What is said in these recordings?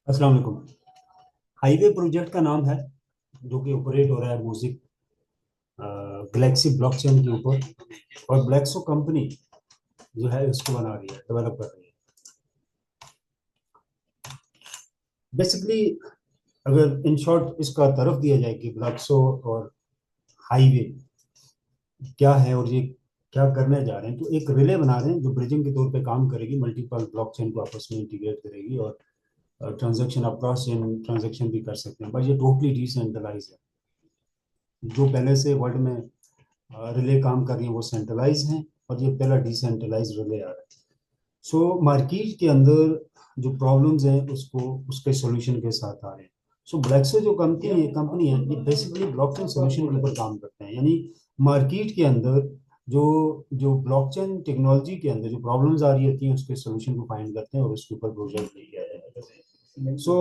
अस्सलाम वालेकुम। Highway project का नाम है जो कि ऑपरेट हो रहा है म्यूजिक गैलेक्सी ब्लॉकचेन के ऊपर। और ब्लैक्सो कंपनी जो है इसको बना रही है, डेवलप कर रही है। बेसिकली अगर इन शॉर्ट इसका तरफ दिया जाए कि ब्लैक्सो और हाईवे क्या है और ये क्या करने जा रहे हैं, तो एक रिले बना रहे हैं जो ब्रिजिंग के तौर पे काम करेगी, मल्टीपल ब्लॉकचेन को आपस में इंटीग्रेट करेगी और ट्रांजैक्शन आप क्रॉस चेन ट्रांजैक्शन भी कर सकते हैं, बट ये टोटली डिसेंट्रलाइज है। जो पहले से वर्ल्ड में रिले काम कर रही है वो सेंट्रलाइज हैं, और ये पहला डिसेंट्रलाइज रिले आ रहा है। सो मार्केट के अंदर जो प्रॉब्लम्स हैं उसको उसके सॉल्यूशन के साथ आ रहे हैं। सो ब्लैक्सो जो कंपनी है, ये बेसिकली ब्लॉकचेन सॉल्यूशन के ऊपर काम करते हैं। यानी मार्केट के अंदर जो जो ब्लॉकचेन टेक्नोलॉजी के अंदर जो प्रॉब्लम्स आ रही होती हैं उसके सॉल्यूशन को फाइंड करते हैं और उसके ऊपर प्रोजेक्ट लेके आए हैं। सो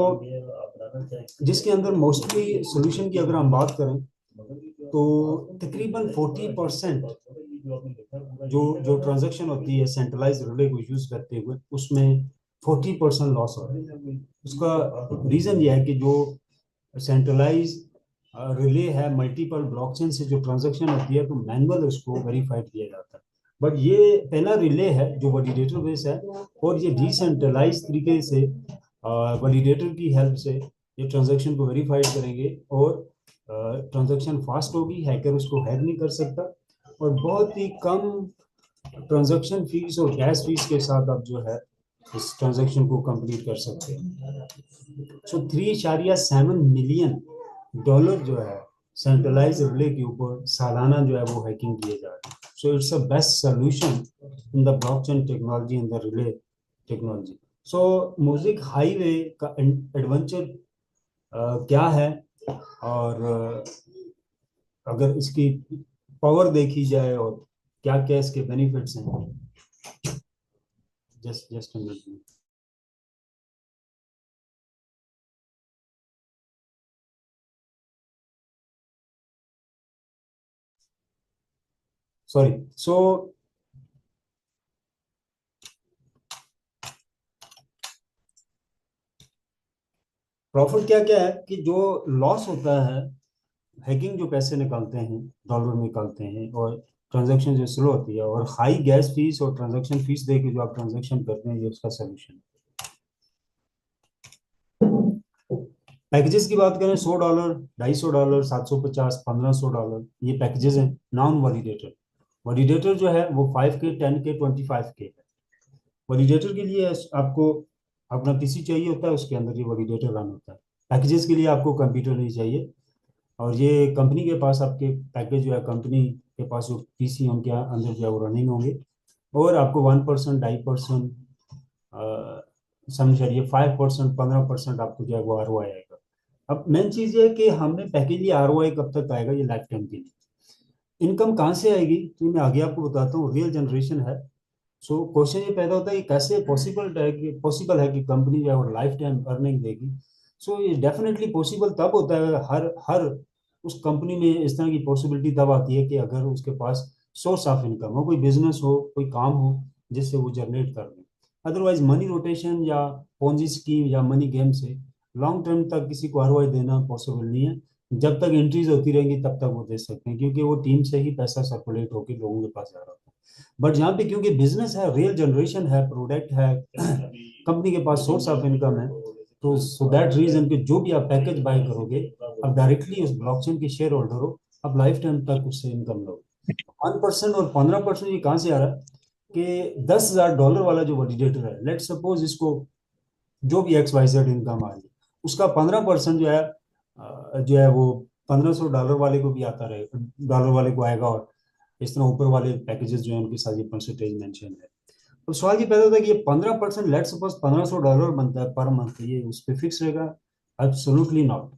जिसके अंदर मोस्टली सॉल्यूशन की अगर हम बात करें तो तकरीबन 40% जो जो ट्रांजैक्शन होती है सेंट्रलाइज रिले को यूज करते हुए, उसमें 40% लॉस हो रहा है। उसका रीजन ये है कि जो सेंट्रलाइज रिले है, मल्टीपल ब्लॉकचेन से जो ट्रांजैक्शन होती है तो मैनुअल उसको वेरीफाइड किया जाता है। बट ये पहला रिले है जो वैलिडेटर बेस है, और ये डिसेंट्रलाइज तरीके से वैलिडेटर की हेल्प से ये ट्रांजैक्शन को वेरीफाइड करेंगे और ट्रांजैक्शन फास्ट होगी, हैकर उसको हैक नहीं कर सकता, और बहुत ही कम ट्रांजैक्शन फीस और गैस फीस के साथ आप जो है इस ट्रांजैक्शन को कंप्लीट कर सकते हैं। सो 3.7 मिलियन डॉलर जो है सेंट्रलाइज रिले के ऊपर सालाना जो है वो हैकिंग किए जा रहे हैं। So it's a best solution in the blockchain technology, in the relay technology. So music highway का एडवेंचर क्या है, और अगर इसकी पावर देखी जाए और क्या क्या इसके बेनिफिट्स हैं। Just sorry. सो प्रॉफिट क्या क्या है कि जो लॉस होता है, हैकिंग जो पैसे निकालते हैं, डॉलर निकालते हैं, और ट्रांजैक्शन जो स्लो होती है, और हाई गैस फीस और ट्रांजैक्शन फीस दे के जो आप ट्रांजैक्शन करते हैं, ये उसका सोल्यूशन है। पैकेजेस की बात करें, $100, $250, 750, $1500, ये पैकेजेस हैं नॉन वैलिडेटेड। वैलिडेटर जो है वो 5K, 10K, 25K है। वैलिडेटर के लिए आपको अपना पीसी चाहिए होता है, उसके अंदर ये वैलिडेटर रन होता है। पैकेजेस के लिए आपको कंप्यूटर नहीं चाहिए, और ये कंपनी के पास आपके पैकेज जो है, कंपनी के पास जो पीसी उनके अंदर जो है वो रनिंग होंगे, और आपको 1%, 2.5% समझिए 5%, 15% आपको जो है वो आर आएगा। अब मेन चीज़ ये है कि हमें पैकेज ये आर कब तक आएगा, ये लाइफ टाइम के लिए। इनकम कहाँ से आएगी, तो मैं आगे आपको बताता हूँ। रियल जनरेशन है। सो क्वेश्चन ये पैदा होता है कि कैसे पॉसिबल है कि कंपनी जो है वो लाइफ टाइम अर्निंग देगी। सो ये डेफिनेटली पॉसिबल तब होता है, हर हर उस कंपनी में इस तरह की पॉसिबिलिटी तब आती है कि अगर उसके पास सोर्स ऑफ इनकम हो, कोई बिजनेस हो, कोई काम हो जिससे वो जनरेट कर ले। अदरवाइज मनी रोटेशन या पोंजी स्कीम या मनी गेम से लॉन्ग टर्म तक किसी को आरओआई देना पॉसिबल नहीं है। जब तक एंट्रीज होती रहेंगी तब तक वो दे सकते हैं, क्योंकि वो टीम से ही पैसा सर्कुलेट होकर लोगों के पास जा रहा होता है। बट यहाँ पे क्योंकि बिजनेस है, रियल जनरेशन है, प्रोडक्ट है, कंपनी के पास सोर्स ऑफ इनकम है, तो सो दैट रीजन कि जो भी आप पैकेज बाय करोगे, आप डायरेक्टली उस ब्लॉकचेन के शेयर होल्डर हो, आप लाइफ टाइम तक उससे इनकम लो। 1% और 15% ये कहाँ से आ रहा है कि $10,000 वाला जो वैलिडेटर है, लेट सपोज इसको जो भी XYZ इनकम आ रही है, उसका 15% जो है वो $1,500 वाले को भी आता रहे, डॉलर वाले को आएगा, और इस तरह ऊपर वाले पैकेजेस जो है उनके साथ ये परसेंटेज मेंशन है। तो सवाल ये पैदा होता है कि ये 15%, लेट सपोज $1,500 बनता है पर मंथ, ये उस पर फिक्स रहेगा? Absolutely not.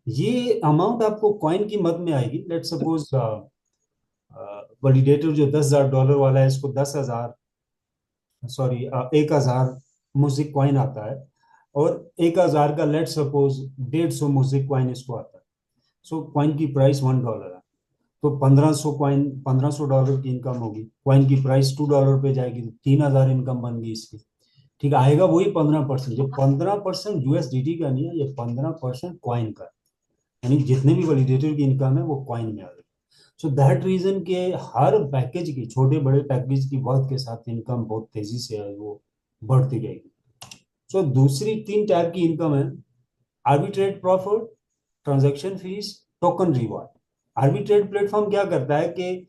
ये अमाउंट आपको कॉइन की मद में आएगी। लेट सपोज वैलिडेटर जो $10,000 वाला है, इसको 10,000, सॉरी 1,000 म्यूजिक कॉइन आता है, और 1,000 का लेट सपोज 150 म्यूजिक कॉइन इसको आता है। सो कॉइन की प्राइस $1 है, तो 1,500 कॉइन, $1,500 की इनकम होगी। कॉइन की प्राइस $2 पे जाएगी तो 3,000 इनकम बन गई इसकी। ठीक है, आएगा वही 15%। जो 15% यूएसडीटी का नहीं है, ये 15% कॉइन का है। यानी जितने भी वैलिडेटर की इनकम है वो कॉइन में आ गई। सो दैट रीजन के हर पैकेज की, छोटे बड़े पैकेज की वक्त के साथ इनकम बहुत तेजी से है वो बढ़ती रहेगी। सो दूसरी तीन टाइप की इनकम है: arbitrate profit, transaction fees, token reward. Arbitrate platform क्या करता है कि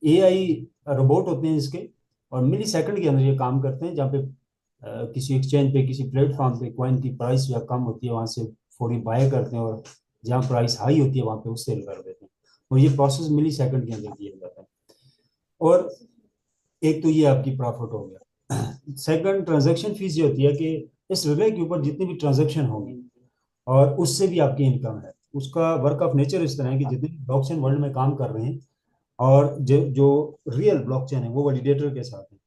एआई रोबोट होते हैं इसके, और मिली सेकंड के अंदर ये काम करते हैं। जहाँ पे किसी एक्सचेंज पे, किसी प्लेटफॉर्म पे कॉइन की प्राइस या कम होती है, वहां से फौरी बाय करते हैं, और जहाँ प्राइस हाई होती है वहां पे वो सेल कर देते हैं। और ये प्रोसेस मिली सेकंड के अंदर किया जाता है। और एक तो ये आपकी प्रॉफिट हो गया। सेकंड, ट्रांजैक्शन फीस ये होती है कि इस रिले के ऊपर जितनी भी ट्रांजैक्शन होंगी और उससे भी आपकी इनकम है। उसका वर्क ऑफ नेचर इस तरह है कि जितने भी ब्लॉकचेन वर्ल्ड में काम कर रहे हैं, और जो जो रियल ब्लॉकचेन है वो वैलिडेटर के साथ है।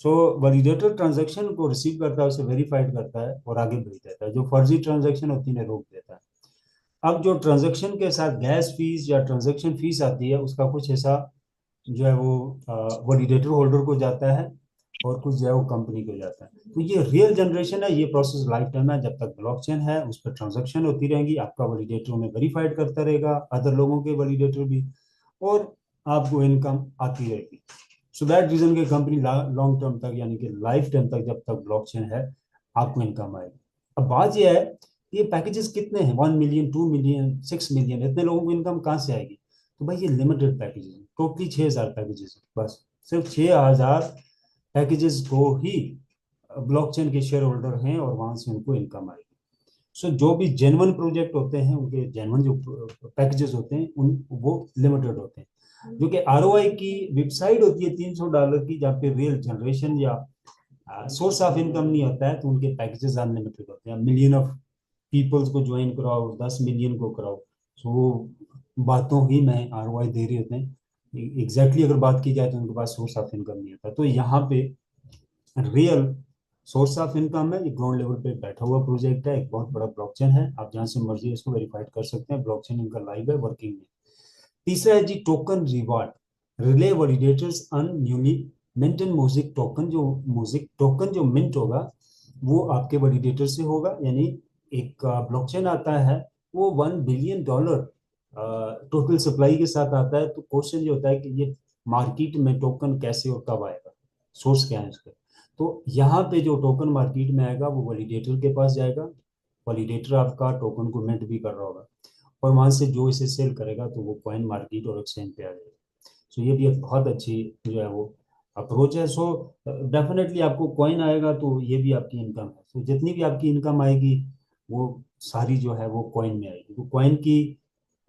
सो वैलिडेटर ट्रांजैक्शन को रिसीव करता है, उसे वेरीफाइड करता है और आगे भेज देता है। जो फर्जी ट्रांजैक्शन होती है रोक देता है। अब जो ट्रांजैक्शन के साथ गैस फीस या ट्रांजैक्शन फीस आती है, उसका कुछ हिस्सा जो है वो वैलिडेटर होल्डर को जाता है, और कुछ जो है वो कंपनी को जाता है। तो ये रियल जनरेशन है, ये प्रोसेस लाइफ टाइम है। जब तक ब्लॉकचेन है उस पर ट्रांजैक्शन होती रहेंगी, आपका वैलिडेटर उन्हें वेरीफाइड करता रहेगा, अदर लोगों के वैलिडेटर भी, और आपको इनकम आती रहेगी। सो दैट रीजन की कंपनी लॉन्ग टर्म तक, यानी कि लाइफ टाइम तक जब तक ब्लॉकचेन है, आपको इनकम आएगी। अब बात यह है, ये पैकेजेस कितने हैं? 1 मिलियन, 2 मिलियन, 6 मिलियन, इतने लोगों को इनकम कहाँ से आएगी? तो भाई ये लिमिटेड पैकेजेस हैं, टोटली 6,000 पैकेजेस हैं बस। सिर्फ 6,000 पैकेजेस को ही ब्लॉकचेन के शेयर होल्डर हैं, और वहां से उनको इनकम आएगी। सो जो भी जेन्युइन प्रोजेक्ट होते हैं, उनके जेन्युइन जो पैकेजेस होते हैं उन वो लिमिटेड होते हैं। जो कि आरओआई की वेबसाइट होती है $300 की, जहाँ पे रियल जनरेशन या सोर्स ऑफ इनकम नहीं होता है, तो उनके पैकेजेस अनलिमिटेड होते हैं। मिलियन ऑफ पीपल्स को ज्वाइन कराओ, 10 मिलियन को कराओ, सो बातों ही में आरओआई दे रहे होते हैं। एग्जैक्टली अगर बात की जाए तो उनके पास सोर्स ऑफ इनकम नहीं होता। तो यहाँ पे रियल सोर्स ऑफ इनकम है। ये ग्राउंड लेवल पे बैठा हुआ प्रोजेक्ट है, एक बहुत बड़ा ब्लॉकचेन है। आप जहां से मर्जी इसको वेरीफाइड कर सकते हैं, ब्लॉकचेन इनका लाइव है, वर्किंग है। तीसरा है जी token reward. Relay validators earn newly minted music token. जो म्यूजिक टोकन जो मिंट होगा वो आपके वैलिडेटर से होगा। यानी एक ब्लॉकचेन आता है, वो $1 बिलियन टोटल सप्लाई के साथ आता है। तो क्वेश्चन ये होता है कि ये मार्केट में टोकन कैसे और कब आएगा, सोर्स क्या है इसका? तो यहाँ पे जो टोकन मार्केट में आएगा वो वैलिडेटर के पास जाएगा। वैलिडेटर आपका टोकन को मिंट भी कर रहा होगा, और वहां से जो इसे सेल करेगा तो वो कॉइन मार्केट और एक्सचेंज पे आ जाएगा। सो ये भी एक बहुत अच्छी जो है वो अप्रोच है। सो डेफिनेटली आपको कॉइन आएगा तो ये भी आपकी इनकम है। सो जितनी भी आपकी इनकम आएगी वो सारी जो है वो कॉइन में आएगी। तो कॉइन की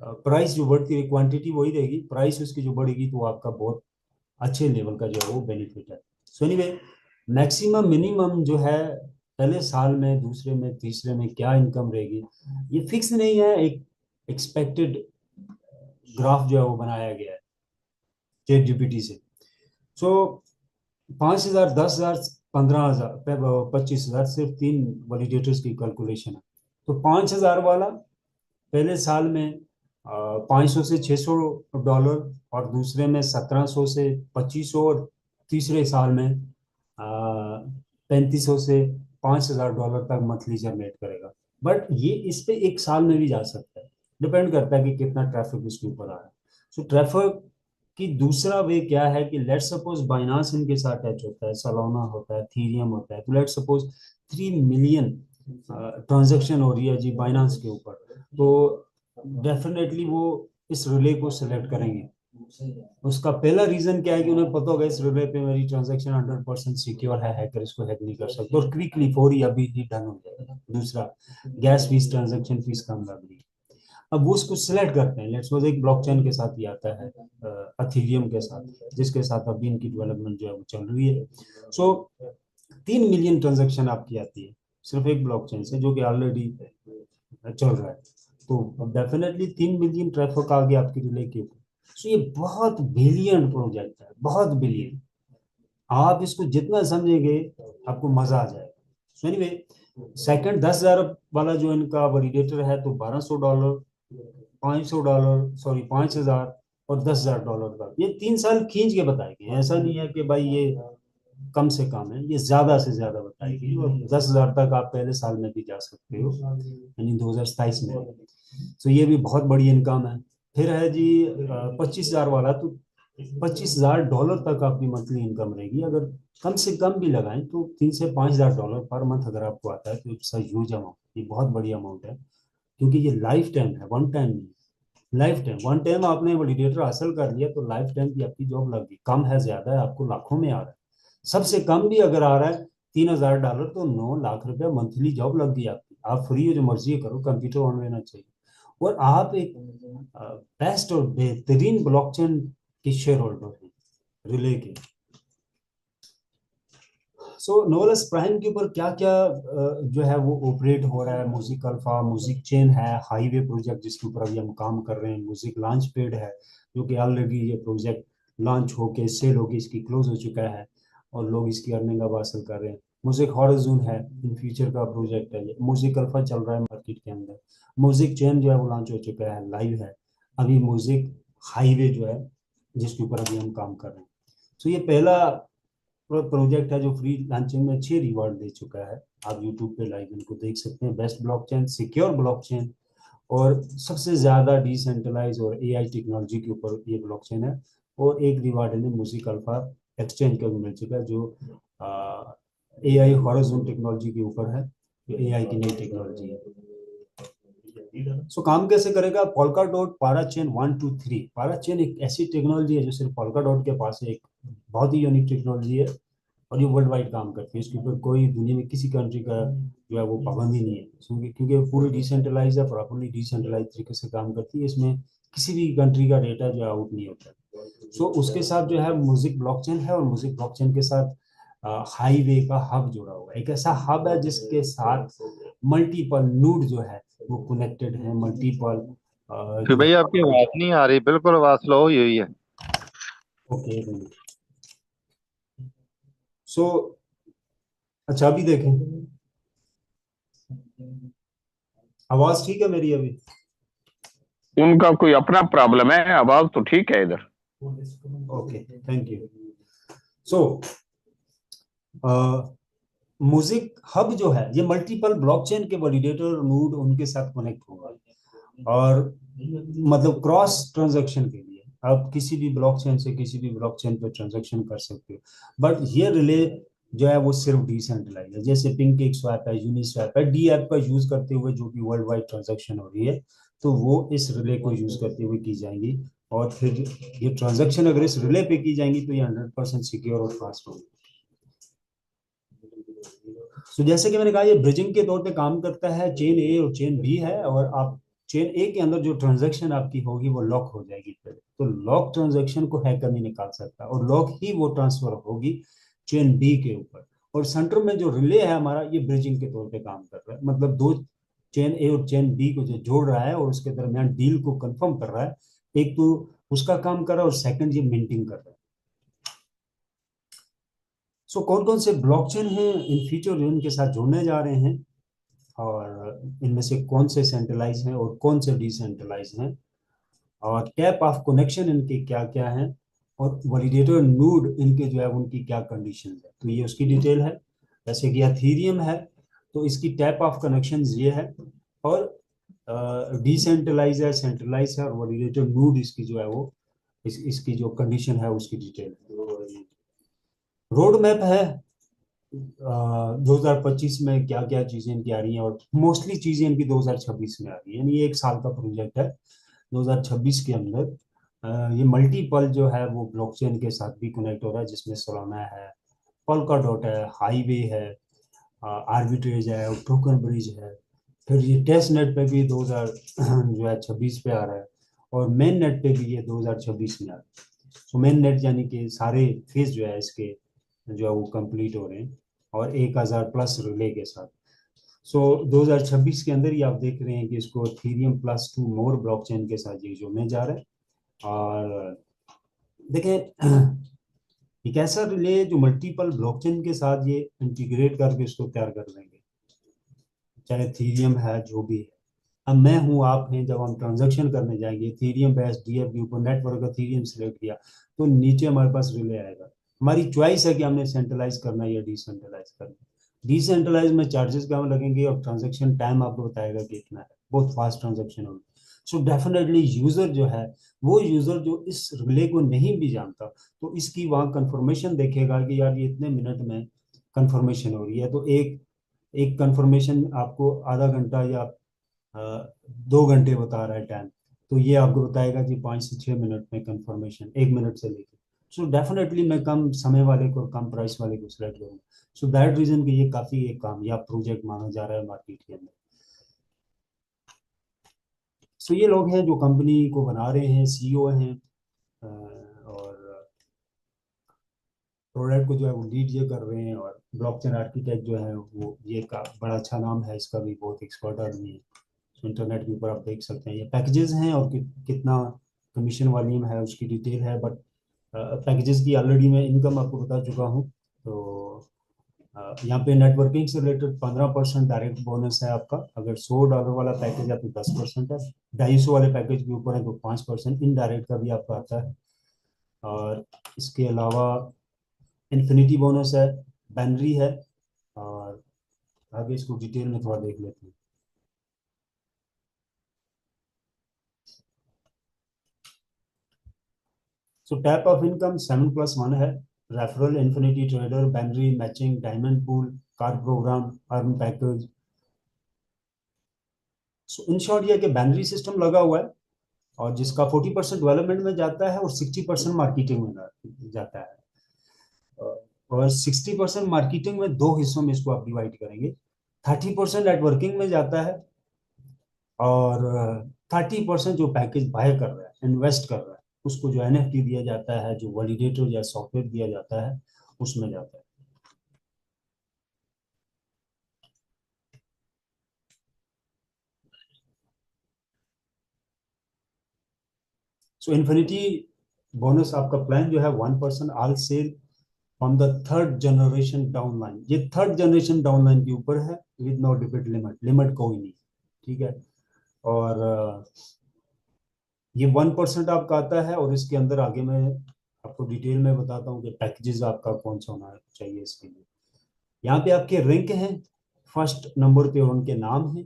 प्राइस जो बढ़ती है, क्वांटिटी वही रहेगी, प्राइस उसकी जो बढ़ेगी तो आपका बहुत अच्छे लेवल का जो है वो बेनिफिट है। सो एनीवे, मैक्सिमम मिनिमम जो है पहले साल में, दूसरे में, तीसरे में क्या इनकम रहेगी ये फिक्स नहीं है। एक एक्सपेक्टेड ग्राफ जो है वो बनाया गया है चैट जीपीटी से। सो 5,000, 10,000, 15,000, 25,000, सिर्फ तीन वैलिडेटर्स की कैलकुलेशन है। तो 5,000 वाला पहले साल में 500 से $600, और दूसरे में 1,700 से 2,500, और तीसरे साल में 3,500 से $5,000 तक मंथली जनरेट करेगा। बट ये इस पे एक साल में भी जा सकता है, डिपेंड करता है कि कितना ट्रैफिक इसके ऊपर आ रहा है। सो ट्रैफिक की दूसरा वे क्या है कि लेट सपोज बाइनांस इनके साथ अटैच होता है, सोलोना होता है, थीरियम होता है। तो लेट सपोज 3 मिलियन ट्रांजेक्शन हो रही है जी बाइनांस के ऊपर, तो डेफिनेटली वो इस रिले को सिलेक्ट करेंगे। उसका पहला रीजन क्या है कि उन्हें पता होगा इस रिले पे मेरी ट्रांजैक्शन 100% सिक्योर है, हैकर इसको हैक नहीं कर सकते, और क्विकली फौरी अभी ही डन हो जाएगा। दूसरा, गैस फीस, ट्रांजैक्शन फीस कम लग रही है। अब वो उसको सिलेक्ट करते हैं। लेट्स सपोज एक ब्लॉकचेन के साथ ही आता है, अथीरियम के साथ, जिसके साथ अभी इनकी डेवलपमेंट जो है वो चल रही है। सो 3 मिलियन ट्रांजैक्शन आपकी आती है सिर्फ एक ब्लॉकचेन से, जो कि ऑलरेडी चल रहा है। तो डेफिनेटली 3 मिलियन ट्रैफिक आ गया आपकी रिले के ऊपर। सो ये बहुत बिलियन प्रोजेक्ट है, बहुत बिलियन। आप इसको जितना समझेंगे आपको मजा आ जाएगा। सो एनीवे, सेकंड 10,000 वाला जो इनका वैलिडेटर है, तो $1,200, $500, सॉरी 5,000, और $10,000 का, ये 3 साल खींच के बताएंगे। ऐसा नहीं है कि भाई ये कम से कम है, ये ज्यादा से ज्यादा बताएगी, और 10,000 तक आप पहले साल में भी जा सकते हो, यानी 2027 में। तो ये भी बहुत बड़ी इनकम है। फिर है जी 25,000 वाला, तो $25,000 तक आपकी मंथली इनकम रहेगी। अगर कम से कम भी लगाएं तो $3 से 5,000 पर मंथ अगर आपको आता है, तो इट्स ह्यूज अमाउंट, ये बहुत बड़ी अमाउंट है। क्योंकि ये लाइफ टाइम है, वन टाइम नहीं। लाइफ टाइम, वन टाइम आपने वैलिडेटर हासिल कर लिया तो लाइफ टाइम की आपकी जॉब लग गई। कम है ज्यादा है, आपको लाखों में आ रहा है। सबसे कम भी अगर आ रहा है $3,000, तो 9 लाख रुपया मंथली जॉब लग गई आपकी। आप फ्री हो, जो मर्जी करो, कंप्यूटर ऑन रहना चाहिए। और आप एक बेस्ट और बेहतरीन ब्लॉकचेन के शेयर होल्डर हैं, रिले के। सो नोवेलस प्राइम के ऊपर क्या क्या जो है वो ऑपरेट हो रहा है, म्यूजिक अल्फा, म्यूजिक चेन है, हाईवे प्रोजेक्ट जिसके ऊपर अभी हम काम कर रहे हैं, म्यूजिक लॉन्च पैड है, जो कि ऑलरेडी ये प्रोजेक्ट लॉन्च होके सेल होके इसकी क्लोज हो चुका है, और लोग इसकी अर्निंग अब हासिल कर रहे हैं। म्यूजिक हॉरिजॉन है, इन फ्यूचर का प्रोजेक्ट है ये। म्यूजिक अल्फा चल रहा है मार्केट के अंदर। म्यूजिक चेन जो है वो लॉन्च हो चुका है, लाइव है। अभी म्यूजिक हाईवे जो है, जिसके ऊपर अभी हम काम कर रहे हैं। तो ये पहला प्रोजेक्ट है जो फ्री लॉन्चिंग में 6 रिवॉर्ड दे चुका है। आप यूट्यूब पे लाइव इनको देख सकते हैं। बेस्ट ब्लॉकचेन, सिक्योर ब्लॉकचेन, और सबसे ज्यादा डिसेंट्रलाइज और एआई टेक्नोलॉजी के ऊपर ये ब्लॉकचेन है। और एक रिवार्ड इन्हें म्यूजिक अल्फा एक्सचेंज का भी मिल चुका है, जो एआई हॉरिजॉन टेक्नोलॉजी के ऊपर है, जो एआई की नई टेक्नोलॉजी है। सो काम कैसे करेगा? पोल्का डॉट पारा चेन 1 2 3। पारा चेन एक ऐसी टेक्नोलॉजी है जो सिर्फ पोल्का डॉट के पास है, एक बहुत ही यूनिक टेक्नोलॉजी है। और ये वर्ल्ड वाइड काम करती है, इसके ऊपर कोई दुनिया में किसी कंट्री का जो है वो पाबंदी नहीं है, क्योंकि पूरी डिसेंट्रलाइज है, प्रॉपरली डिसेंट्रलाइज तरीके से काम करती है। इसमें किसी भी कंट्री का डेटा जो है आउट नहीं होता। सो उसके साथ जो है म्यूजिक ब्लॉकचेन है, और म्यूजिक ब्लॉकचेन के साथ हाईवे का हब जुड़ा हुआ है। एक ऐसा हब है जिसके साथ मल्टीपल नोड जो है वो कनेक्टेड है, मल्टीपल फिर जो। भैया आपकी आवाज नहीं आ रही, बिल्कुल आवाज स्लो हुई हुई है। ओके। सो अच्छा, अभी देखें, आवाज ठीक है मेरी अभी? उनका कोई अपना प्रॉब्लम है, आवाज तो ठीक है इधर। Okay, thank you. So music hub जो है, ये मल्टीपल ब्लॉकचेन के वैलिडेटर नोड उनके साथ कनेक्ट होगा, और मतलब क्रॉस ट्रांजैक्शन के लिए आप किसी भी ब्लॉकचेन से किसी भी ब्लॉकचेन पे ट्रांजैक्शन कर सकते हो। बट ये रिले जो है वो सिर्फ डिसेंट्रलाइज है। जैसे पिंक एक स्वैप है, यूनि स्वैप है, डी ऐप का यूज करते हुए जो कि वर्ल्ड वाइड ट्रांजैक्शन हो रही है, तो वो इस रिले को यूज करते हुए की जाएंगी। और फिर ये ट्रांजैक्शन अगर इस रिले पे की जाएंगी तो ये 100% सिक्योर और फास्ट होगी। तो जैसे कि मैंने कहा, ये ब्रिजिंग के तौर पे काम करता है। चेन ए और चेन बी है, और आप चेन ए के अंदर जो ट्रांजैक्शन आपकी होगी वो लॉक हो जाएगी पहले। तो लॉक ट्रांजैक्शन को हैकर नहीं निकाल सकता, और लॉक ही वो ट्रांसफर होगी चेन बी के ऊपर। और सेंटर में जो रिले है हमारा, ये ब्रिजिंग के तौर पे काम कर रहा है, मतलब दो चेन ए और चेन बी को जो जोड़ रहा है और उसके दरमियान डील को कंफर्म कर रहा है। एक तो उसका काम कर रहा है, और सेकंड ये मिंटिंग कर रहा है। सो कौन कौन से ब्लॉकचेन हैं इन फ्यूचर जो इनके साथ जुड़ने जा रहे हैं, और इनमें से कौन से सेंट्रलाइज हैं और कौन से डिसेंट्रलाइज हैं, और टैप ऑफ कनेक्शन इनके क्या क्या हैं, और वैलिडेटर नोड इनके जो है उनकी क्या कंडीशन है, तो ये उसकी डिटेल है। जैसे कि एथीरियम है, तो इसकी टैप ऑफ कनेक्शन ये है, और डिसेंट्रलाइज है, सेंट्रलाइज है, और वैलिडेटर नोड इसकी जो है वो इसकी जो कंडीशन है उसकी डिटेल है। रोड मैप है 2025 में क्या क्या चीजें इनकी आ रही हैं, और मोस्टली चीजें इनकी 2026 में आ रही है, यानी ये एक साल का प्रोजेक्ट है। 2026 के अंदर ये मल्टीपल जो है वो ब्लॉकचेन के साथ भी कनेक्ट हो रहा है, जिसमें सोलाना है, पोल्का डॉट है, हाईवे है, आर्बिट्रेज है, और टोकन ब्रिज है। फिर ये टेस्ट नेट पे भी 2000 जो है 26 पे आ रहा है, और मेन नेट पे भी ये 2026 में आ रहा है। तो मेन नेट यानी कि सारे फेज जो है इसके जो है वो कंप्लीट हो रहे हैं, और 1000 प्लस रिले के साथ। सो 2026 के अंदर ही आप देख रहे हैं कि इसको इथेरियम प्लस 2 मोर ब्लॉकचेन के साथ ये जुड़ने जा रहे हैं। और देखें, एक ऐसा रिले जो मल्टीपल ब्लॉकचेन के साथ ये इंटीग्रेट करके इसको तैयार कर देंगे, चाहे इथेरियम है जो भी है। अब मैं हूं, आप हैं, जब हम ट्रांजैक्शन करने जाएंगे इथेरियम बेस्ड डीएफ के ऊपर नेटवर्क इथेरियम सेलेक्ट किया, तो नीचे हमारे पास रिले आएगा। हमारी चॉइस है कि हमने सेंट्रलाइज करना है या डिसेंट्रलाइज करना है। डिसेंट्रलाइज में चार्जेस कम लगेंगे और ट्रांजैक्शन टाइम आपको बताएगा कि इतना है, बहुत फास्ट ट्रांजैक्शन होगी। सो डेफिनेटली यूजर जो है, वो यूजर जो इस रिले को नहीं भी जानता, तो इसकी वहाँ कंफर्मेशन देखेगा कि यार ये इतने मिनट में कंफर्मेशन हो रही है, तो एक एक कंफर्मेशन आपको आधा घंटा या 2 घंटे बता रहा है टाइम, तो ये आपको बताएगा कि 5 से 6 मिनट में कंफर्मेशन, 1 मिनट से लेकर। सो डेफिनेटली मैं कम समय वाले को और कम प्राइस वाले को सिलेक्ट करूंगा। सो दैट रीजन कि ये काफी एक कामयाब प्रोजेक्ट माना जा रहा है मार्केट के अंदर। सो ये लोग हैं जो कंपनी को बना रहे हैं, सीईओ हैं, और प्रोडक्ट को जो है वो लीड ये कर रहे हैं, और ब्लॉकचेन आर्किटेक्ट जो है वो ये का बड़ा अच्छा नाम है इसका भी, बहुत एक्सपर्ट आदमी है। तो इंटरनेट के ऊपर आप देख सकते हैं ये पैकेजेस हैं, और कितना कमीशन वॉल्यूम है उसकी डिटेल है। बट पैकेजेस की ऑलरेडी मैं इनकम आपको बता चुका हूँ। तो यहाँ पे नेटवर्किंग से रिलेटेड 15% डायरेक्ट बोनस है आपका। अगर $100 वाला पैकेज है तो 10% है, 250 वाले पैकेज के ऊपर है तो 5% इनडायरेक्ट का भी आपका आता है। और इसके अलावा इन्फिनिटी बोनस है, बैनरी है, और आगे इसको डिटेल में थोड़ा देख लेते हैं। सो टाइप ऑफ इनकम 7+1 है, referral, infinity trader, binary, matching, diamond pool, car program, earn package. So in short ये कि बैनरी सिस्टम लगा हुआ है, और जिसका 40% डेवलपमेंट में जाता है और 60% मार्केटिंग में जाता है। और 60% मार्केटिंग में दो हिस्सों में इसको आप डिवाइड करेंगे। 30% नेटवर्किंग में जाता है, और 30% जो पैकेज बाय कर रहा है, इन्वेस्ट कर रहा है, उसको जो एनएफटी दिया जाता है, जो वैलिडेटर या सॉफ्टवेयर दिया जाता है, उसमें जाता है। सो इन्फिनिटी बोनस आपका प्लान जो है 1% all sale on the third generation downline. ये थर्ड जनरेशन डाउनलाइन के ऊपर है, with no deficit limit, limit कोई नहीं, ठीक है। और ये 1% आपका आता है, और इसके अंदर आगे मैं आपको डिटेल में बताता हूँ कि पैकेजेस आपका कौन सा होना चाहिए इसके लिए। यहाँ पे आपके रैंक हैं फर्स्ट नंबर पे, और उनके नाम है,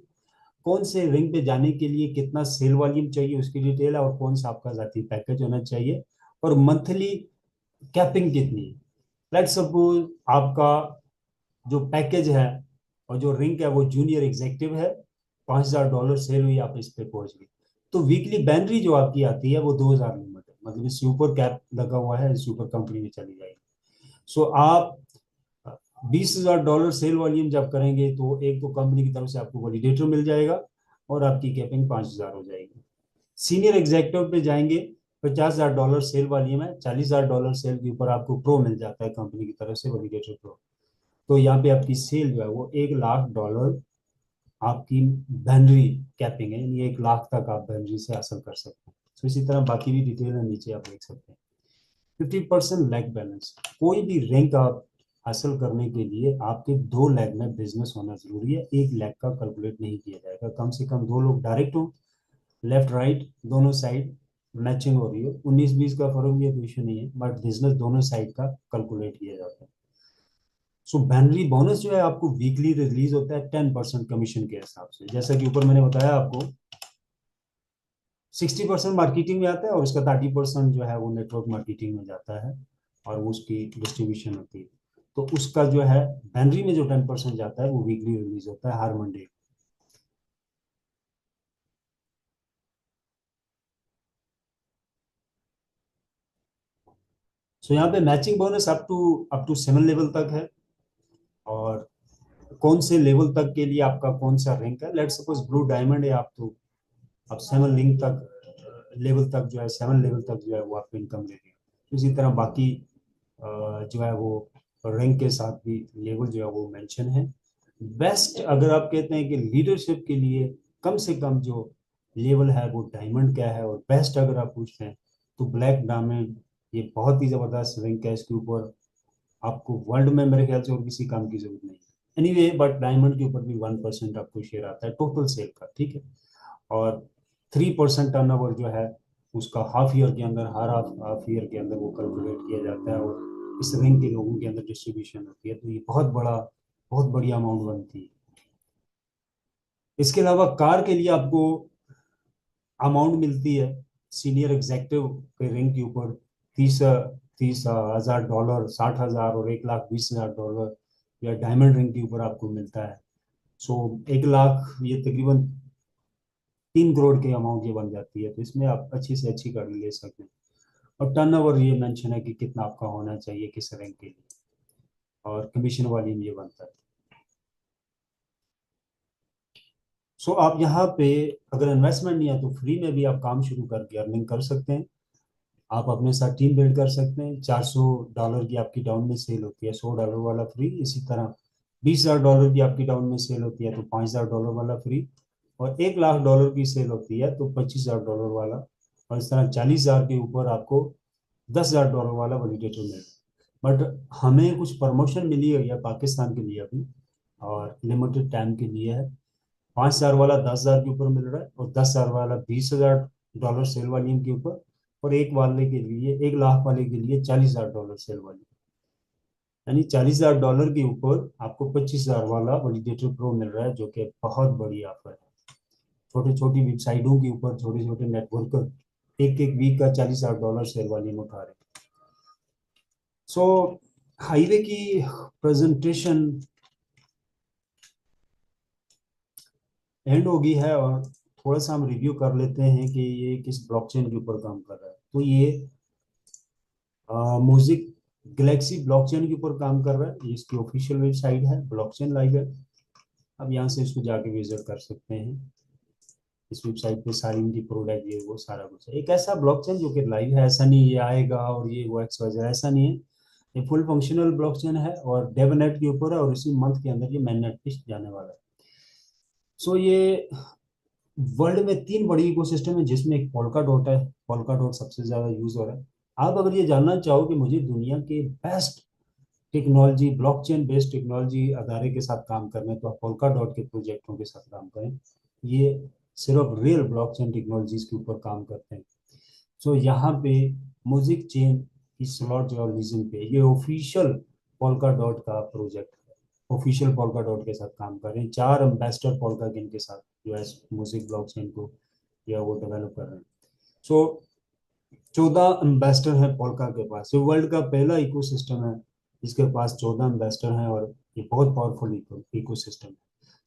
कौन से रैंक पे जाने के लिए कितना सेल वॉल्यूम चाहिए उसकी डिटेल है, और कौन सा आपका जाती पैकेज होना चाहिए, और मंथली कैपिंग कितनी है। लेट्स सपोज आपका जो पैकेज है और जो रैंक है वो जूनियर एग्जीक्यूटिव है, $5,000 सेल हुई, आप इस पे पहुंच गए, तो वीकली बैनरी जो आपकी आती है वो 2,000 लिमिट है, मतलब इसके ऊपर कैप लगा हुआ है, इसके ऊपर कंपनी में चली जाएगी। सो आप $20,000 सेल वॉल्यूम जब करेंगे, तो एक तो कंपनी की तरफ से आपको वैलिडेटर मिल जाएगा, और आपकी कैपिंग 5,000 हो जाएगी। सीनियर एग्जीक्यूटिव पे जाएंगे, $50,000 सेल वॉल्यूम है, $40,000 सेल के ऊपर आपको प्रो मिल जाता है कंपनी की तरफ से, वैलिडेटर प्रो। तो यहाँ पे आपकी सेल जो है वो $1,00,000 आपकी बैनरी कैपिंग है, यानी 1 लाख तक आप बैनरी से हासिल कर सकते हैं। तो इसी तरह बाकी भी डिटेल है, नीचे आप देख सकते हैं। 50% लैग बैलेंस, कोई भी रैंक आप हासिल करने के लिए आपके 2 लैग में बिजनेस होना जरूरी है, 1 लैग का कैलकुलेट नहीं किया जाएगा। कम से कम 2 लोग डायरेक्ट हो, लेफ्ट राइट दोनों साइड मैचिंग हो रही हो, 19-20 का फर्क भी है तो इशू नहीं है, बट बिजनेस दोनों साइड का कैलकुलेट किया जाता है। सो बैनरी बोनस जो है आपको वीकली रिलीज होता है 10% कमीशन के हिसाब से, जैसा कि ऊपर मैंने बताया आपको। 60% मार्केटिंग में आता है, और उसका 30% जो है वो नेटवर्क मार्केटिंग में जाता है, और वो उसकी डिस्ट्रीब्यूशन होती है। तो उसका जो है बैनरी में जो 10% जाता है वो वीकली रिलीज होता है हर मंडे। सो यहाँ पे matching bonus up to 7 level तक है, और कौन से लेवल तक के लिए आपका कौन सा रैंक है, लेट सपोज ब्लू डायमंड है आप, तो आप 7 लिंक तक लेवल तक जो है, 7 लेवल तक जो है वो आपको इनकम देगी। इसी तरह बाकी जो है वो रैंक के साथ भी लेवल जो है वो मेंशन है। बेस्ट अगर आप कहते हैं कि लीडरशिप के लिए कम से कम जो लेवल है वो डायमंड का है, और बेस्ट अगर आप पूछते हैं तो ब्लैक डायमंड, ये बहुत ही जबरदस्त रैंक है, इसके ऊपर आपको वर्ल्ड में मेरे ख्याल से और किसी काम की जरूरत नहीं है। एनीवे बट डायमंड के ऊपर भी 1% आपको शेयर आता है टोटल सेल का, ठीक है। और 3% टर्नओवर जो है उसका हाफ ईयर के अंदर, हर हाफ ईयर के अंदर वो कैलकुलेट किया जाता है, और इस रैंक के लोगों के अंदर डिस्ट्रीब्यूशन होती है, तो ये बहुत बड़ी अमाउंट बनती है। इसके अलावा कार के लिए आपको अमाउंट मिलती है सीनियर एग्जेक्टिव के रैंक के ऊपर 30,000 $60,000, 60,000 और 1,20,000 या डायमंड रैंक के ऊपर आपको मिलता है। सो 1 लाख ये तकरीबन 3 करोड़ के अमाउंट ये बन जाती है, तो इसमें आप अच्छी से अच्छी गाड़ी ले सकते हैं। और टर्नओवर ये मेंशन है कि कितना आपका होना चाहिए किस रैंक के लिए, और कमीशन वाली में ये बनता है। सो आप यहाँ पे अगर इन्वेस्टमेंट नहीं है तो फ्री में भी आप काम शुरू करके अर्निंग कर सकते हैं। आप अपने साथ टीम बिल्ड कर सकते हैं। $400 की आपकी डाउन में सेल होती है, $100 वाला फ्री। इसी तरह $20,000 की आपकी डाउन में सेल होती है तो $5,000 वाला फ्री। और $1,00,000 की सेल होती है तो $25,000 वाला। और इस तरह 40,000 के ऊपर आपको $10,000 वाला वैलिडेटर मिल रहा है। बट हमें कुछ प्रमोशन मिली हुई है पाकिस्तान के लिए अभी, और लिमिटेड टाइम के लिए है। 5,000 वाला 10,000 के ऊपर मिल रहा है, और 10,000 वाला $20,000 सेल वॉल्यूम के ऊपर, और 1 लाख वाले के लिए $40,000 सेल वॉल्यूम। यानी $40,000 के ऊपर आपको 25,000 वाला वैलिडेटर प्रो मिल रहा है, जो कि बहुत बड़ी ऑफर है। छोटी छोटी वेबसाइटों के ऊपर छोटे छोटे नेटवर्कर एक एक वीक का $40,000 सेल वॉल्यूम उठा रहे हैं। सो हाईवे की प्रेजेंटेशन एंड होगी है, और थोड़ा सा हम रिव्यू कर लेते हैं कि ये किस ब्लॉकचेन के ऊपर काम कर रहा है। तो ये म्यूजिक गैलेक्सी ब्लॉकचेन के ऊपर काम कर रहा है। ये इसकी ऑफिशियल वेबसाइट है, ब्लॉकचेन लाइव है। अब यहाँ से इसको जाके विजिट कर सकते हैं। इस वेबसाइट पे सारी इनकी प्रोडक्ट ये वो सारा कुछ है। एक ऐसा ब्लॉकचेन जो कि लाइव है, ऐसा नहीं ये आएगा और ये वो XYZ, ऐसा नहीं है। ये फुल फंक्शनल ब्लॉकचेन है और डेवनेट के ऊपर है, और इसी मंथ के अंदर ये mainnet पे जाने वाला है। सो ये वर्ल्ड में 3 बड़ी इकोसिस्टम है, जिसमें एक पोल्का डॉट है। पोल्का डॉट सबसे ज्यादा यूज हो रहा है। आप अगर ये जानना चाहो कि मुझे दुनिया के best technology, blockchain based technology अदारे के साथ काम करना है, तो आप पोल्का डॉट के प्रोजेक्टों के साथ काम करें। ये सिर्फ रियल ब्लॉकचेन टेक्नोलॉजीज के ऊपर काम करते हैं। सो यहाँ पे म्यूजिक चेन की स्लॉट जर्नलिज्म पे ये ऑफिशियल पोल्का डॉट का प्रोजेक्ट है। ऑफिशियल पोल्का डॉट के साथ काम कर रहे हैं। 4 एम्बेसडर पोल्का गेन के साथ जो है म्यूजिक ब्लॉकचेन को या वो डेवलप कर रहे हैं। सो 14 एम्बेसडर है पोल्का के पास। ये वर्ल्ड का पहला इकोसिस्टम है जिसके पास 14 एम्बेसडर हैं, और ये बहुत पावरफुल इकोसिस्टम है।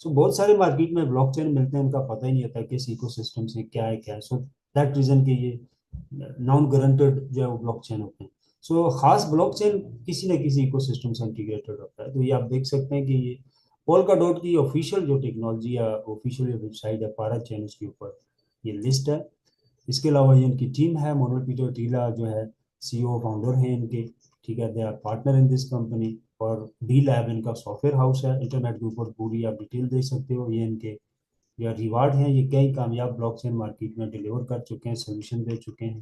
सो बहुत सारे मार्केट में ब्लॉकचेन मिलते हैं, उनका पता ही नहीं होता किस इकोसिस्टम से क्या है क्या है। सो दैट रीजन के ये नॉन गारंटेड जो है वो ब्लॉकचेन होते हैं। सो खास ब्लॉकचेन किसी न किसी इकोसिस्टम से इंटीग्रेटेड होता है। तो ये आप देख सकते हैं कि ये पोल्का डॉट की ऑफिशियल जो टेक्नोलॉजी या ऑफिशियल वेबसाइट है पारा चेन, उसके ऊपर ये लिस्ट है। इसके अलावा ये इनकी टीम है। मनोज पीटर टीला जो है CEO फाउंडर हैं इनके, ठीक है, they are partner in this company. और डी लैब इनका सॉफ्टवेयर हाउस है। इंटरनेट के ऊपर पूरी आप डिटेल देख सकते हो। ये इनके या रिवार्ड हैं। ये कई कामयाब ब्लॉकचेन मार्केट में डिलीवर कर चुके हैं, सोल्यूशन दे चुके हैं।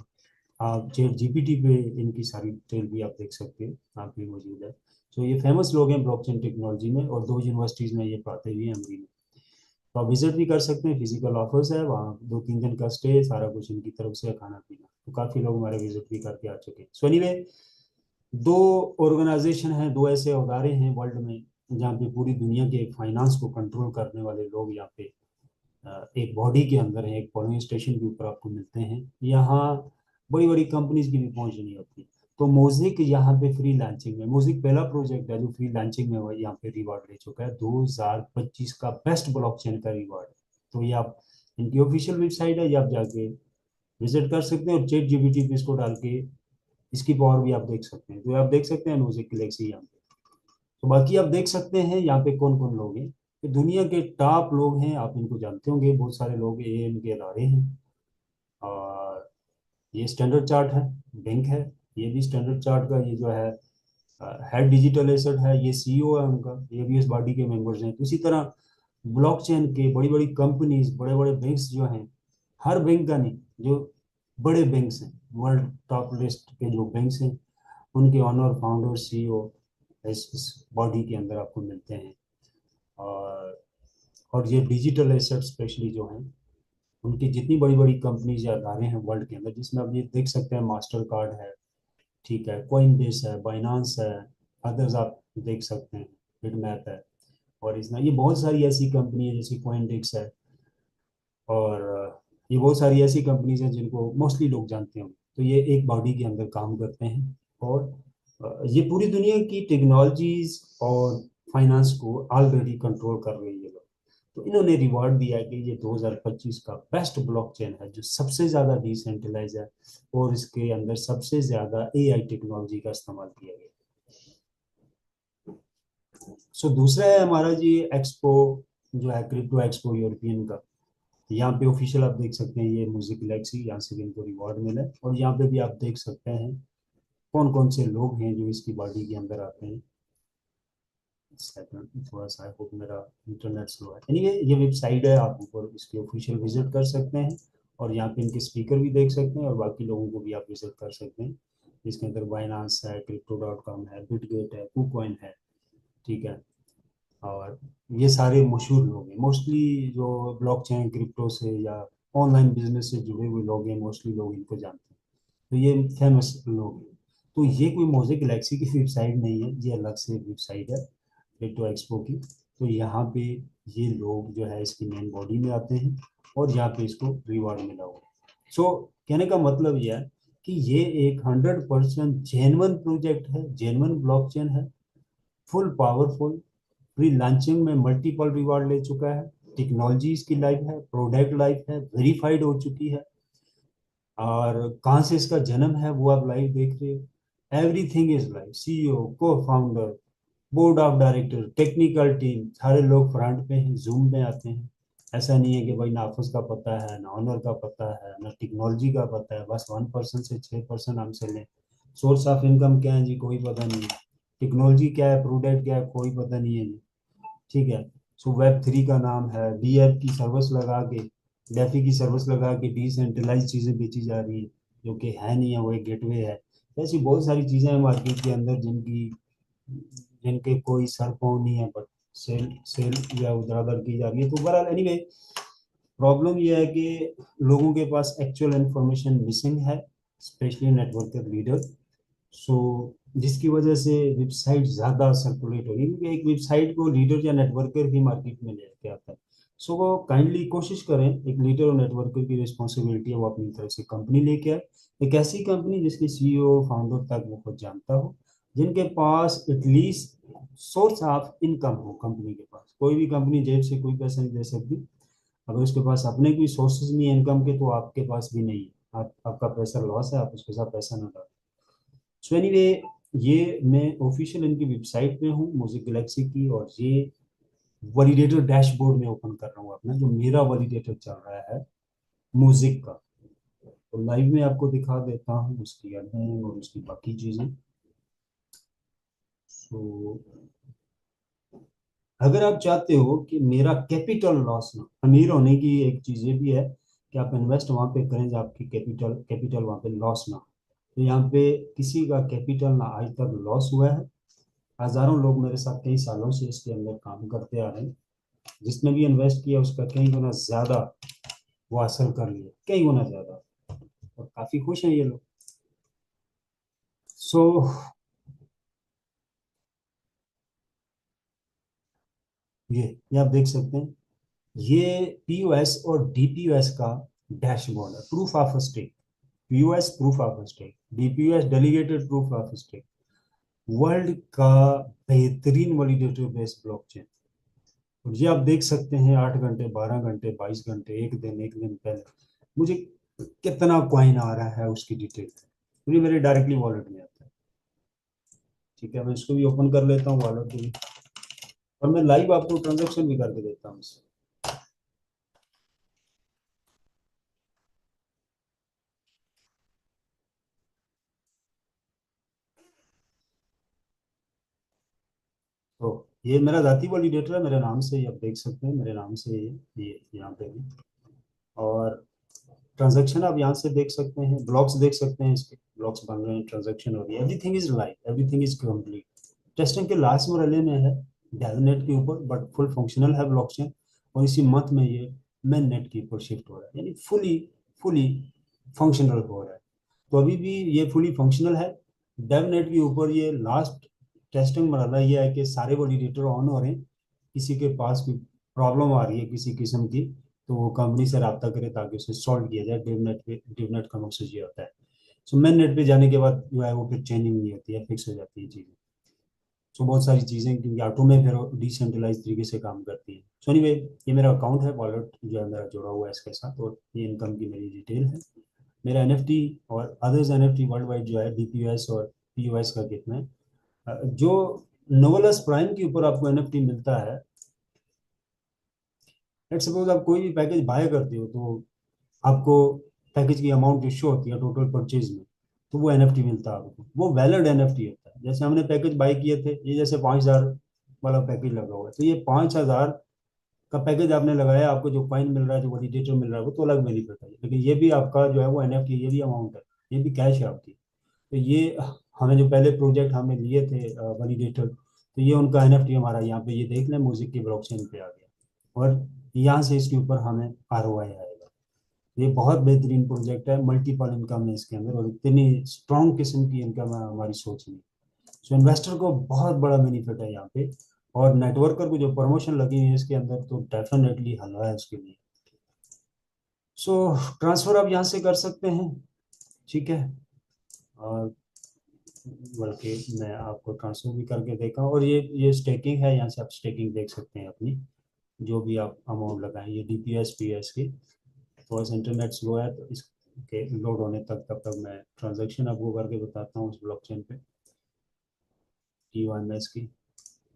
आप चैट GPT पे इनकी सारी डिटेल भी आप देख सकते हो, आप भी मौजूद है। तो ये फेमस लोग हैं ब्लॉकचेन टेक्नोलॉजी में, और 2 यूनिवर्सिटीज़ में ये पढ़ाते हुए हैं, अमरी में। तो आप विजिट भी कर सकते हैं। फिजिकल ऑफिस है वहाँ, 2-3 दिन का स्टे, सारा कुछ इनकी तरफ से, खाना पीना। तो काफ़ी लोग हमारे विजिट भी करके आ चुके हैं। सो एनीवे, 2 ऑर्गेनाइजेशन हैं, 2 ऐसे अदारे हैं वर्ल्ड में जहाँ पे पूरी दुनिया के फाइनेंस को कंट्रोल करने वाले लोग यहाँ पे एक बॉडी के अंदर है, एक पोलिंग स्टेशन के ऊपर आपको मिलते हैं। यहाँ बड़ी बड़ी कंपनीज की भी पहुंच नहीं होती। तो मोजिक यहाँ पे फ्री लॉन्चिंग में, मोजिक पहला प्रोजेक्ट है जो फ्री लॉन्चिंग में यहाँ पे रिवार्ड ले चुका है। 2025 का बेस्ट ब्लॉकचेन का रिवार्ड। तो ये आप, इनकी ऑफिशियल वेबसाइट है, ये आप जाके विजिट कर सकते हैं, और चैट GPT पे इसको डाल के इसकी पावर भी आप देख सकते हैं। तो आप देख सकते हैं म्यूजिक गैलेक्सी यहाँ पे। तो बाकी आप देख सकते हैं यहाँ पे कौन कौन लोग हैं। तो दुनिया के टॉप लोग हैं, आप इनको जानते होंगे, बहुत सारे लोग AM के अदारे हैं। और ये स्टैंडर्ड चार्ट है, बैंक है। ये भी स्टैंडर्ड चार्ट का ये जो है हेड डिजिटल एसेट है, ये CEO है उनका, ये भी इस बॉडी के मेंबर्स हैं। तो इसी तरह ब्लॉकचेन के बड़ी बड़ी कंपनीज, बड़े बड़े बैंक्स जो हैं, हर बैंक का नहीं, जो बड़े बैंक्स हैं, वर्ल्ड टॉप लिस्ट के जो बैंक्स हैं, उनके ऑनर, फाउंडर, CEO इस बॉडी के अंदर आपको मिलते हैं। और ये डिजिटल एसेट स्पेशली जो हैं, उनकी जितनी बड़ी बड़ी कंपनीज या अदारे हैं वर्ल्ड के अंदर, जिसमें आप ये देख सकते हैं मास्टर कार्ड है, ठीक है, कॉइनबेस है, बाइनांस है, अदर्स आप देख सकते हैं, बिटमैप है, और इसमें ये बहुत सारी ऐसी कंपनी है जैसे कॉइनडेक्स है, और ये बहुत सारी ऐसी कंपनीज हैं जिनको मोस्टली लोग जानते हैं। तो ये एक बॉडी के अंदर काम करते हैं, और ये पूरी दुनिया की टेक्नोलॉजीज और फाइनेंस को ऑलरेडी कंट्रोल कर रही है लोग। तो इन्होंने रिवॉर्ड दिया कि ये 2025 का बेस्ट ब्लॉकचेन है जो सबसे ज़्यादा डिसेंट्रलाइज है, और इसके अंदर सबसे ज़्यादा एआई टेक्नोलॉजी का इस्तेमाल किया गया। सो दूसरा है हमारा जी एक्सपो, जो है क्रिप्टो एक्सपो यूरोपियन का। यहाँ पे ऑफिशियल आप देख सकते हैं, ये म्यूजिक गैलेक्सी, यहाँ से भी इनको रिवॉर्ड मिला है, और यहाँ पे भी आप देख सकते हैं कौन कौन से लोग हैं जो इसकी बॉडी के अंदर आते हैं। सेकंड, थोड़ा सा आई होप मेरा इंटरनेट स्लो है। एनीवे ये वेबसाइट है, आप ऊपर इसकी ऑफिशियल विजिट कर सकते हैं, और यहाँ पे इनके स्पीकर भी देख सकते हैं, और बाकी लोगों को भी आप विजिट कर सकते हैं। इसके अंदर बाइनांस है, crypto.com है, बिटगेट है, कुकॉइन है, ठीक है। और ये सारे मशहूर लोग हैं, मोस्टली जो ब्लॉकचेन क्रिप्टो से या ऑनलाइन बिजनेस से जुड़े हुए लोग हैं, मोस्टली लोग इनको जानते हैं। तो ये फेमस लोग हैं। तो ये कोई मोज़ेक गैलेक्सी की वेबसाइट नहीं है, ये अलग से वेबसाइट है क्रिप्टो एक्सपो की। तो यहाँ पे ये लोग जो है इसकी मेन बॉडी में आते हैं, और यहाँ पे इसको रिवॉर्ड मिला हुआ है। सो कहने का मतलब यह है कि ये एक 100% जेन्युइन प्रोजेक्ट है, जेन्युइन ब्लॉकचेन है, फुल पावरफुल, प्री लॉन्चिंग में मल्टीपल रिवॉर्ड ले चुका है, टेक्नोलॉजी इसकी लाइव है, प्रोडक्ट लाइव है, वेरीफाइड हो चुकी है, और कहाँ से इसका जन्म है वो आप लाइव देख रहे हो। एवरीथिंग इज लाइव, सीईओ, को founder, board of director, technical team, सारे लोग फ्रंट पे हैं, जूम में आते हैं। ऐसा नहीं है कि भाई ना ऑफिस का पता है, ना ऑनर का पता है, ना टेक्नोलॉजी का पता है, बस 1% से 6% हमसे लें। सोर्स ऑफ इनकम क्या है जी, कोई पता नहीं है। टेक्नोलॉजी क्या है, प्रोडक्ट क्या है, कोई पता नहीं है जी, ठीक है। सो वेब 3 का नाम है, डीएफ की सर्विस लगा के, डेफी की सर्विस लगा के डिसेंट्रलाइज चीज़ें बेची जा रही है, जो कि है नहीं है, वो एक गेटवे है। ऐसी बहुत सारी चीज़ें हैं मार्केट के अंदर जिनकी जिनके कोई सर पाँव नहीं है, बट सेल सेल या उधर की जा रही है। तो बहरहाल एनीवे प्रॉब्लम यह है कि लोगों के पास एक्चुअल इंफॉर्मेशन मिसिंग है, स्पेशली नेटवर्कर लीडर। सो जिसकी वजह से वेबसाइट ज़्यादा सर्कुलेट हो रही है, क्योंकि एक वेबसाइट को लीडर या नेटवर्कर ही मार्केट में लेके आता है। सो वो काइंडली कोशिश करें, एक लीडर और नेटवर्कर की रिस्पॉन्सिबिलिटी है वो अपनी तरफ से कंपनी लेके आए, एक ऐसी कंपनी जिसके सीईओ फाउंडर तक वो खुद जानता हो, जिनके पास एटलीस्ट सोर्स ऑफ इनकम हो। कंपनी के पास कोई भी कंपनी जेब से कोई पैसा नहीं दे सकती, अगर उसके पास अपने कोई सोर्सेज नहीं है इनकम के, तो आपके पास भी नहीं है, आपका पैसा लॉस है, आप उसके साथ पैसा ना डालें। सो एनीवे ये मैं ऑफिशियल इनकी वेबसाइट पे हूँ म्यूजिक गैलेक्सी की, और ये वैलिडेटर डैशबोर्ड में ओपन कर रहा हूँ अपना, जो मेरा वैलिडेटर चल रहा है म्यूजिक का। तो लाइव में आपको दिखा देता हूँ उसकी एडमिन और उसकी बाकी चीजें। सो अगर आप चाहते हो कि मेरा कैपिटल लॉस ना, अमीर होने की एक चीज ये भी है कि आप इन्वेस्ट वहां पे करें जब आपकी कैपिटल कैपिटल वहां पे लॉस ना हो। तो यहाँ पे किसी का कैपिटल ना आज तक लॉस हुआ है। हजारों लोग मेरे साथ कई सालों से इसके अंदर काम करते आ रहे हैं, जिसने भी इन्वेस्ट किया उसका कई गुना ज्यादा वो हासिल कर लिया, कई गुना ज्यादा, और काफी खुश हैं ये लोग। सो ये आप देख सकते हैं, ये पीओएस और डीपीओएस का डैशबोर्ड है, proof of stake. POS proof of stake, DPOS delegated proof of stake, world का बेहतरीन वैलिडेटर बेस्ड ब्लॉकचेन। और ये आप देख सकते हैं 8 घंटे, 12 घंटे, 22 घंटे, एक दिन पहले मुझे कितना कॉइन आ रहा है उसकी डिटेल मुझे मेरे डायरेक्टली वॉलेट में आता है। ठीक है, मैं इसको भी ओपन कर लेता हूँ वॉलेट को भी, और मैं लाइव आपको ट्रांजेक्शन भी करके देता हूँ इससे। तो ये मेरा जाती वैलिडेटर है, मेरे नाम से ही आप देख सकते हैं, मेरे नाम से ये यहाँ पे भी। और ट्रांजैक्शन आप यहाँ से देख सकते हैं, ब्लॉक्स देख सकते हैं, इसके ब्लॉक्स बन रहे हैं, ट्रांजैक्शन हो रही है, everything is live, everything is complete. Testing के लास्ट मरहले में है डेवनेट के ऊपर, बट फुल फंक्शनल है ब्लॉकचेन, और इसी मंथ में ये मेन नेट के ऊपर शिफ्ट हो रहा है, यानी फुली फुली फंक्शनल हो रहा है। तो अभी भी ये फुली फंक्शनल है, डेवनेट के ऊपर ये लास्ट टेस्टिंग मरहला ये है कि सारे वैलिडेटर ऑन हो रहे हैं। किसी के पास कोई प्रॉब्लम आ रही है किसी किस्म की, तो वो कंपनी से रब्ता करे ताकि उसे सॉल्व किया जाए। डेवनेट पे, डेवनेट का मकसद ये होता है। सो मेन नेट पे जाने के बाद जो है वो फिर चेंजिंग नहीं होती है, फिक्स हो जाती है चीज़ें। सो बहुत सारी चीज़ें क्योंकि ऑटो में फिर डिसेंट्रलाइज तरीके से काम करती हैं। सो एनीवे, ये मेरा अकाउंट है, वॉलेट जो है मेरा जुड़ा हुआ है इसके साथ, और ये इनकम की मेरी डिटेल है। मेरा एनएफटी और अदर्स एनएफटी वर्ल्ड वाइड जो है डीपीओएस और पीओएस का कितना है। जो नोवेलस प्राइम के ऊपर आपको एनएफटी मिलता है, लेट्स सपोज आप कोई भी पैकेज बाय करते हो तो आपको पैकेज की अमाउंट जो शो होती है टोटल परचेज में, तो वो एनएफटी मिलता है आपको, वो वैलिड एनएफटी होता है। जैसे हमने पैकेज बाय किए थे, ये जैसे 5,000 वाला पैकेज लगा हुआ है, तो ये 5,000 का पैकेज आपने लगाया, आपको जो कॉइन मिल रहा है, जो वैलिडेटर मिल रहा है, वो तो अलग बेनिफिट है, लेकिन ये भी आपका जो है वो एनएफटी, ये भी अमाउंट है, ये भी कैश है आपकी। तो ये हमें जो पहले प्रोजेक्ट हमें लिए थे वैलिडेटर, तो ये उनका एनएफटी हमारा यहाँ पे ये देख लें म्यूजिक की ब्लॉकचेन पे आ गया, और यहाँ से इसके ऊपर हमें आरओआई आएगा। ये बहुत बेहतरीन प्रोजेक्ट है, मल्टीपल इनकम है इसके अंदर, और इतनी स्ट्रॉन्ग किस्म की इनकम है हमारी सोच में। सो इन्वेस्टर को बहुत बड़ा बेनिफिट है यहाँ पे, और नेटवर्कर को जो प्रमोशन लगी है इसके अंदर, तो डेफिनेटली हलवा है उसके लिए। सो ट्रांसफर आप यहाँ से कर सकते हैं, ठीक है। और बल्कि मैं आपको ट्रांसफर भी करके देखा, और ये स्टेकिंग है, यहाँ से आप स्टेकिंग देख सकते हैं अपनी, जो भी आप अमाउंट लगाएं। ये डीपीएस पीएस की, थोड़ा सा इंटरनेट स्लो है तो इसके लोड होने तक, तब तक मैं ट्रांजैक्शन आपको करके बताता हूँ उस ब्लॉकचेन पे T1S की।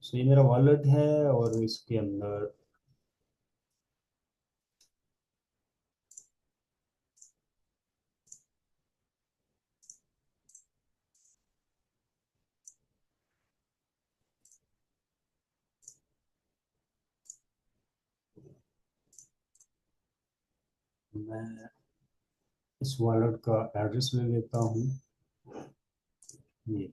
सो ये मेरा वॉलेट है, और इसके अंदर मैं इस वॉलेट का एड्रेस ले लेता हूँ। ये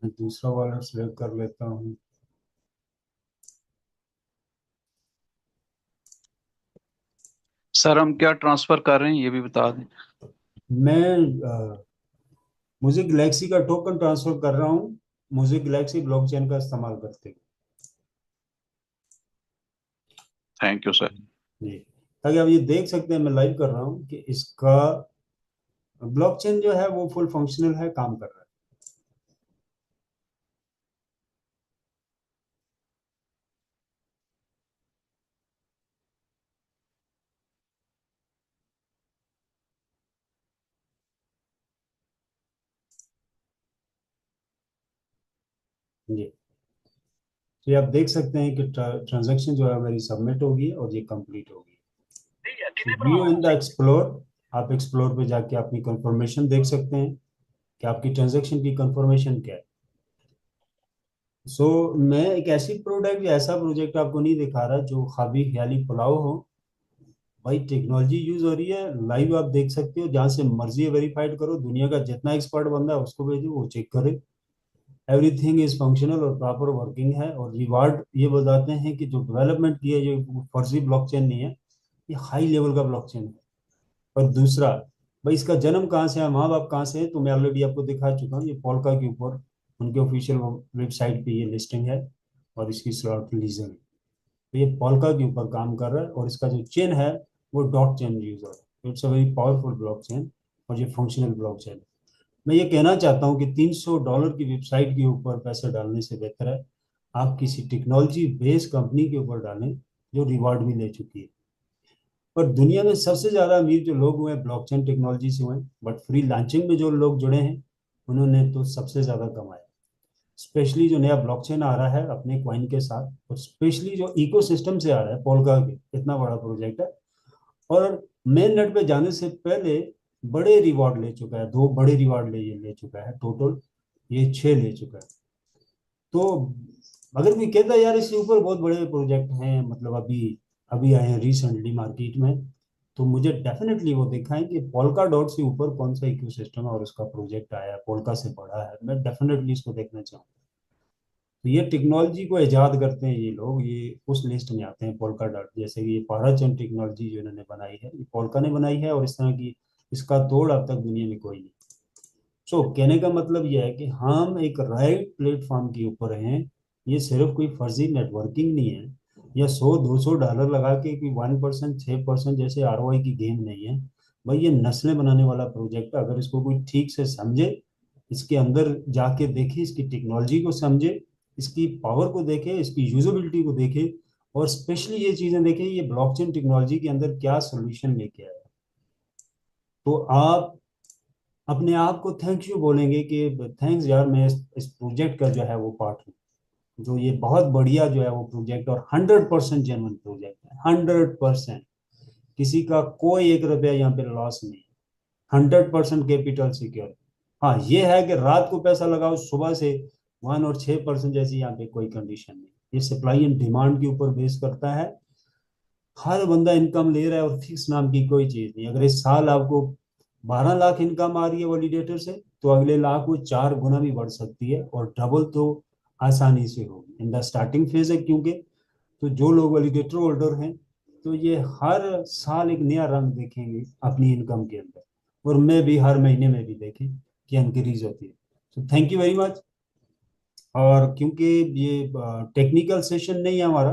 मैं दूसरा वॉलेट सेलेक्ट कर लेता हूँ। सर हम क्या ट्रांसफर कर रहे हैं ये भी बता दें। मैं मुझे गैलेक्सी का टोकन ट्रांसफर कर रहा हूँ, मुझे गैलेक्सी ब्लॉकचेन का इस्तेमाल करते हुए। Thank you sir. जी, ताकि आप ये देख सकते हैं, मैं लाइव कर रहा हूँ कि इसका ब्लॉकचेन जो है वो फुल फंक्शनल है, काम कर रहा है। जी, तो ये आप देख सकते हैं कि ट्रांजैक्शन जो है मेरी सबमिट होगी और ये कंप्लीट होगी। व्यू इन द एक्सप्लोर, आप एक्सप्लोर पे जाके अपनी कंफर्मेशन देख सकते हैं कि आपकी ट्रांजैक्शन की कंफर्मेशन क्या है। सो मैं एक ऐसी प्रोडक्ट या ऐसा प्रोजेक्ट आपको नहीं दिखा रहा जो खाबी ख्याली पुलाव हो। भाई टेक्नोलॉजी यूज हो रही है, लाइव आप देख सकते हो, जहां से मर्जी वेरीफाइड करो, दुनिया का जितना एक्सपर्ट बंदा है उसको भेजो, वो चेक करे। एवरीथिंग इज फंक्शनल और प्रॉपर वर्किंग है, और रिवार्ड ये बताते हैं कि जो डेवलपमेंट की है, ये फर्जी ब्लॉकचेन नहीं है, ये हाई लेवल का ब्लॉकचेन है। और दूसरा, भाई इसका जन्म कहाँ से है, माँ बाप कहाँ से है, तो मैं ऑलरेडी आपको दिखा चुका हूँ, ये पोल्का के ऊपर उनके ऑफिशियल वेबसाइट पे ये लिस्टिंग है, और इसकी स्लॉट रिलीजन है। तो ये पोल्का के ऊपर काम कर रहा है, और इसका जो चेन है वो डॉट चेन यूज हो रहा है। It's a very powerful block chain, और ये फंक्शनल ब्लॉक चेन है। मैं ये कहना चाहता हूँ कि $300 की वेबसाइट के ऊपर पैसे डालने से बेहतर है आप किसी टेक्नोलॉजी बेस्ड कंपनी के ऊपर डालें जो रिवॉर्ड भी ले चुकी है। और दुनिया में सबसे ज्यादा अमीर जो लोग हुए हैं ब्लॉकचेन टेक्नोलॉजी से हुए हैं, बट फ्री लांचिंग में जो लोग जुड़े हैं उन्होंने तो सबसे ज्यादा कमाया। स्पेशली जो नया ब्लॉकचेन आ रहा है अपने क्वाइन के साथ, और स्पेशली जो इकोसिस्टम से आ रहा है पोल्का के, इतना बड़ा प्रोजेक्ट है। और मेन नेट पे जाने से पहले बड़े रिवॉर्ड ले चुका है, 2 बड़े रिवॉर्ड ले चुका है टोटल, ये 6 ले चुका है। तो अगर कोई कहता है यार इसके ऊपर बहुत बड़े प्रोजेक्ट हैं, मतलब अभी अभी आए हैं रिसेंटली मार्केट में, तो मुझे डेफिनेटली वो दिखाएं कि पोल्का डॉट से ऊपर कौन सा इकोसिस्टम है और उसका प्रोजेक्ट आया है, पोल्का से बड़ा है, मैं डेफिनेटली इसको देखना चाहूँगा। तो ये टेक्नोलॉजी को इजाद करते हैं ये लोग, ये उस लिस्ट में आते हैं पोल्का डॉट। जैसे कि ये पाराचंद टेक्नोलॉजी जो इन्होंने बनाई है, ये पोल्का ने बनाई है, और इस तरह की इसका तोड़ अब तक दुनिया में कोई नहीं। सो कहने का मतलब यह है कि हम एक राइट प्लेटफॉर्म के ऊपर हैं। ये सिर्फ कोई फर्जी नेटवर्किंग नहीं है, या 100-200 डॉलर लगा के कोई 1%, 6% जैसे आरओआई की गेम नहीं है। भाई ये नस्लें बनाने वाला प्रोजेक्ट है। अगर इसको कोई ठीक से समझे, इसके अंदर जाके देखे, इसकी टेक्नोलॉजी को समझे, इसकी पावर को देखे, इसकी यूजेबिलिटी को देखे, और स्पेशली ये चीजें देखें, ये ब्लॉकचेन टेक्नोलॉजी के अंदर क्या सोल्यूशन लेके आया, तो आप अपने आप को थैंक यू बोलेंगे कि थैंक्स यार, मैं इस प्रोजेक्ट का जो है वो पार्ट हूँ। जो ये बहुत बढ़िया जो है वो प्रोजेक्ट, और 100% जेन्युइन प्रोजेक्ट है, 100%। किसी का कोई 1 रुपया यहाँ पे लॉस नहीं है, 100% कैपिटल सिक्योर। हाँ ये है कि रात को पैसा लगाओ, सुबह से 1 और 6% जैसी यहाँ पे कोई कंडीशन नहीं। ये सप्लाई एंड डिमांड के ऊपर बेस करता है। हर बंदा इनकम ले रहा है, और फिक्स नाम की कोई चीज नहीं। अगर इस साल आपको 12 लाख इनकम आ रही है वैलिडेटर से, तो अगले लाख वो 4 गुना भी बढ़ सकती है, और डबल तो आसानी से होगी। इन द स्टार्टिंग फेज है क्योंकि, तो जो लोग वैलिडेटर होल्डर हैं, तो ये हर साल एक नया रंग देखेंगे अपनी इनकम के अंदर, और मैं भी हर महीने में भी देखें कि इंक्रीज होती है। तो थैंक यू वेरी मच। और क्योंकि ये टेक्निकल सेशन नहीं है हमारा,